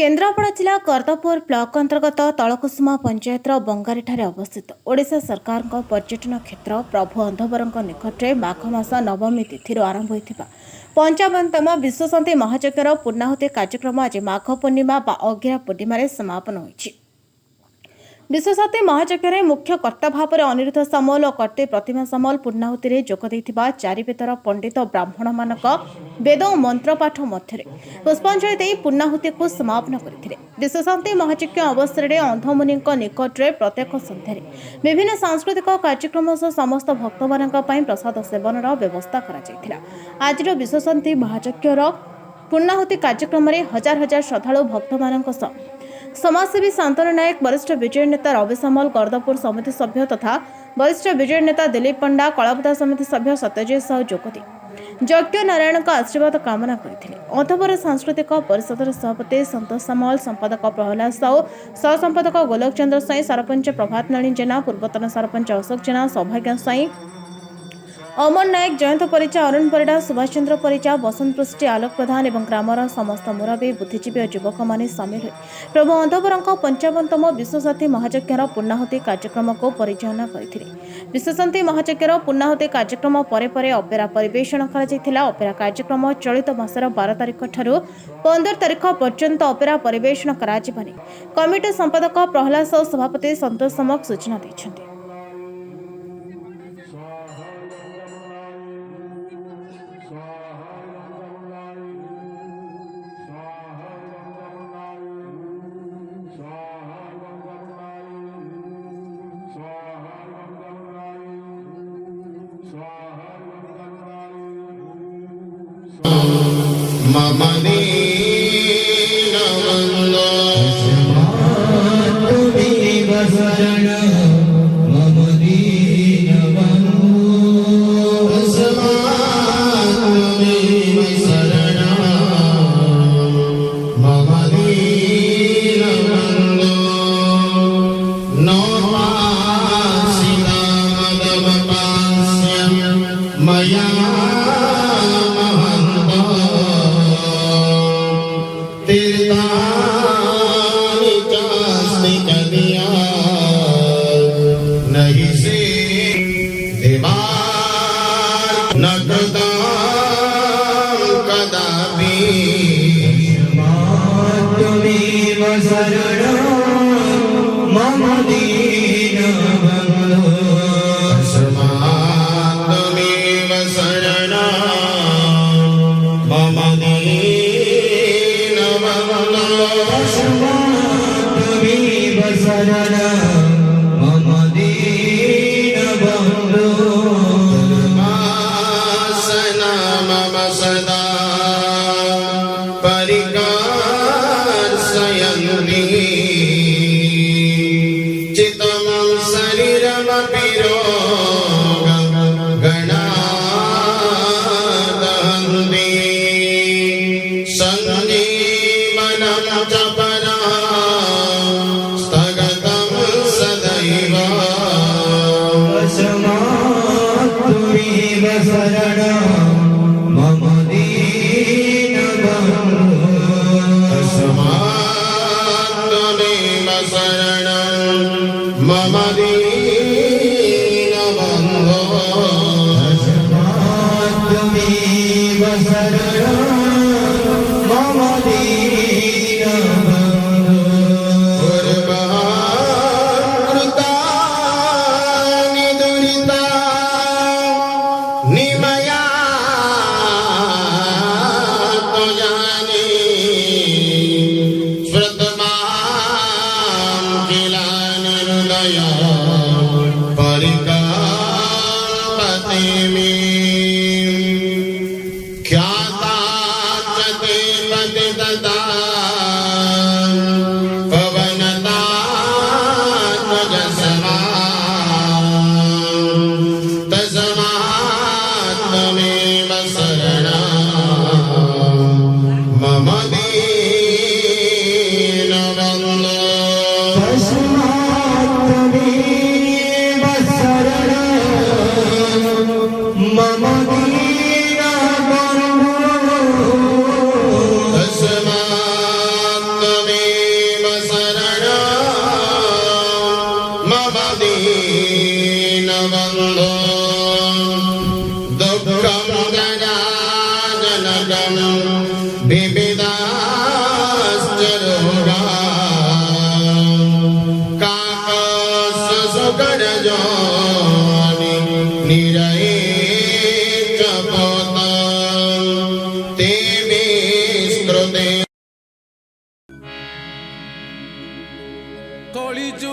केन्द्रापड़ा जिला करदपुर ब्लॉक अंतर्गत तलकुसुमा पंचायतर बंगारीठारे अवस्थित ओडिशा सरकार पर्यटन क्षेत्र प्रभु अंधवर निकट में माघ मास नवमी तिथि आरंभ होता 55तम विश्वशांति महायज्ञर पूर्णाहुति कार्यक्रम आज माघ पूर्णिमा अगिरा पूर्णिम समापन होइछि। विश्वशांति महायज्ञ मुख्य कर्ता भाव में अनिरुद्ध सामल और कर्ते प्रतिमा सामल पूर्णाहुति जोगदेइथिबा चारि वेदर पंडित ब्राह्मण मानक वेद और मंत्रपाठ मध्य पुष्पांजलि दे पूर्णाहुति को समापन करथिले। विश्वशांति महायज्ञ अवसर में अंधमुनि निकट में प्रत्येक सन्ध्यारे विभिन्न सांस्कृतिक कार्यक्रम सह समस्त भक्त मानक प्रसाद सेवन व्यवस्था करा। आज विश्वशांति महायज्ञर पूर्णाहुति कार्यक्रम में हजार हजार श्रद्धालु भक्त मानक समाजसेवी शांतनु नायक, वरिष्ठ विजय नेता रवि सामल, करदपुर समिति सभ्य तथा वरिष्ठ विजय नेता दिलीप पंडा, कलापता समिति सभ्य सत्यजित साहू जोगदे यज्ञ नारायण का आशीर्वाद कामना करथिले। अंधवर सांस्कृतिक परिषदर सभापति संतोष सामल, संपादक प्रहलाद साहू, सह संपादक गोलक चंद्र साई, सरपंच प्रभात नलिन जेना, पूर्वतन सरपंच अशोक जेना, सौभाग्य साई, अमर नायक, जयंत परिचा, अरुण परिडा, सुभाष चंद्र परिचा, बसंत पृष्टि, आलोक प्रधान और ग्रामर समस्त मुरबी, बुद्धिजीवी और युवक मैंने सामिल हुए प्रभु अंधवर 55तम विश्वशांति महायज्ञर पूर्णाहुति कार्यक्रम को परिचालना करथिले। विश्वशांति महायज्ञर पूर्णाहुति कार्यक्रम परे अपेरा परिवेषण करा। अपेरा कार्यक्रम चलित मासर 12 तारिख ठारू 15 तारिख पर्यंत अपेरा परिवेषण करा जिबानी कमिटी संपादक प्रहलाद साहू, सभापति संतोष समक सूचना दैछन्ति। मम दीनबन्धो त्वमेव शरणं मम दीनबन्धो त्वमेव शरणं मम दीनबन्धो नोपासिता मदमपास्य मया तीर्थानि चास्ति कदिया नहीं से देवार न कृतां कदापि त्वमेव शरणं मम दीनबन्धो त्वमेव शरणं मम त्वमेव शरणं मम दीनबन्धो धर्मासना मम सदा परिकर्षयन्ति चित्तं शरीरमपि रोगगणादहन्ति सञ्जीवनं च स्थगतं सदैव त्वमेव शरणं मम दीनबन्धो त्वमेव शरणं मम दीनबन्धो त्वमेव शरणं मम दीनबन्धो पूर्वकृतानि दुरितानि मया त्वयानि श्रुतमां किलानि हृदया परिकल्पते मे ख्याता च ते पतितता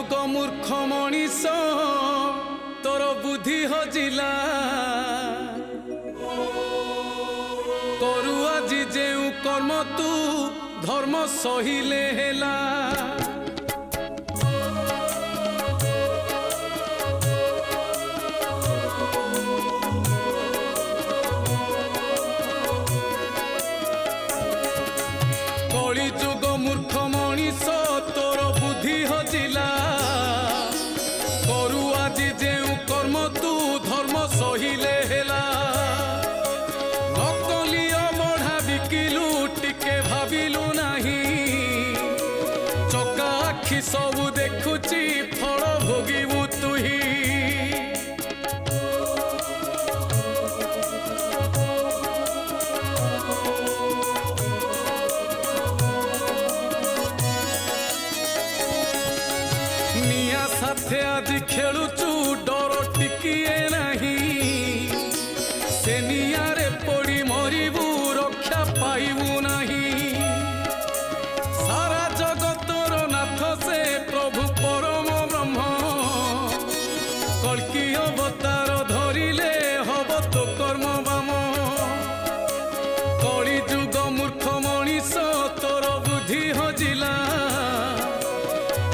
ଯୁଗ ମୂର୍ଖ ମଣିଷ ତୋର ବୁଦ୍ଧି ହଜିଲା କରୁ ଆଜି ଯେଉଁ କର୍ମ ତୁ ଧର୍ମ ସହିଲେ ହେଲା কলি যুগ মূর্খ মଣିষ তোর বুদ্ধি হজিলা করু আজি যেউ কর্ম তু ধর্ম সহিলে হেলা নকলি অবঢ়া বিকিলু টিকে ভাবিলু নাহি চকা আখি সবু দেখুছি ফল ভোগিবু তুহি নিয়া সাথে আজি খেলুচু ডর টিকিয়ে নাহি সে নিয়ারে পড়ি মরিবু রক্ষা পাইবু নাহি সারা জগতর নাথ সে প্রভু পরম ব্রহ্ম কল্কি অবতার ধরিলে হব তো কর্ম বাম কলি যুগ মূর্খ মଣିষ তোর বুদ্ধি হজিলা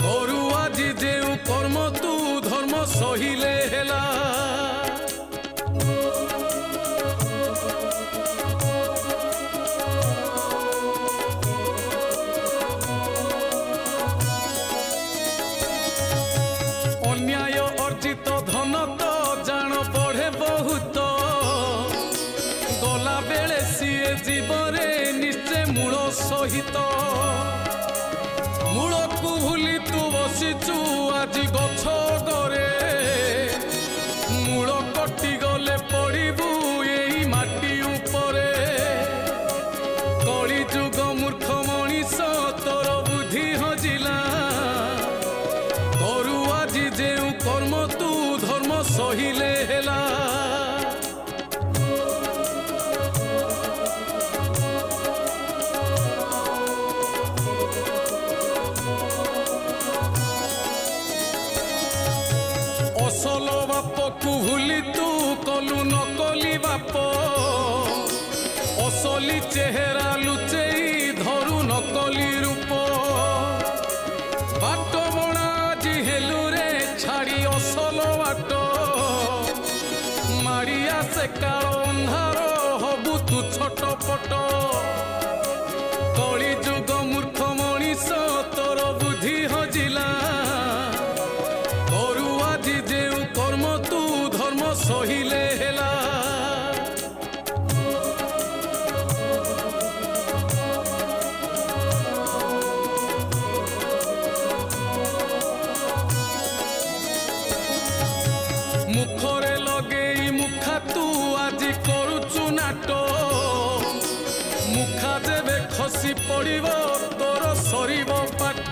করু আজি যেউ কর্ম তু ধর্ম সহিলে হেলা অন্যায় অর্জিত ধন তো জাণ বঢ়ে বহুত গলা বেলে সিয়ে জীবরে নিশ্চে মূল সহিত মূলকু ভুলি তু বসিছু আজি গছ গরে মূল কটি গলে পড়িবু এই মাটি উপরে কলি যুগ মূর্খ মଣିষ তোর বুদ্ধি হজিলা করু আজি যেউ কর্ম তু ধর্ম সহিলে হেলা অসল বাপকু ভুলি তু কলু নকলি বাপ অসলি চেহারা লুচেই ধরু নকলি রূপ বাট বণা আজি হেলু রে ছাড়ি অসল বাট মারি আসে কাল অন্ধার হবু তু ছটপট কলি যুগ মূর্খ মଣିষ তোর বুদ্ধি হজিলা করু আজি যেউ কর্ম তু ধর্ম সহিলে হেলা মুখরে লগেই মুখা তু আজি করুচু নাট মুখা যেবে খসি পড়িব তোর সরিব পাঠ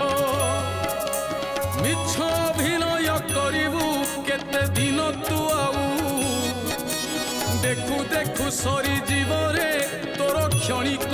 মিছ অভিনয় করিবু কেতে দিন তু আউ দেখু দেখু সরি জীবরে তোর ক্ষণিক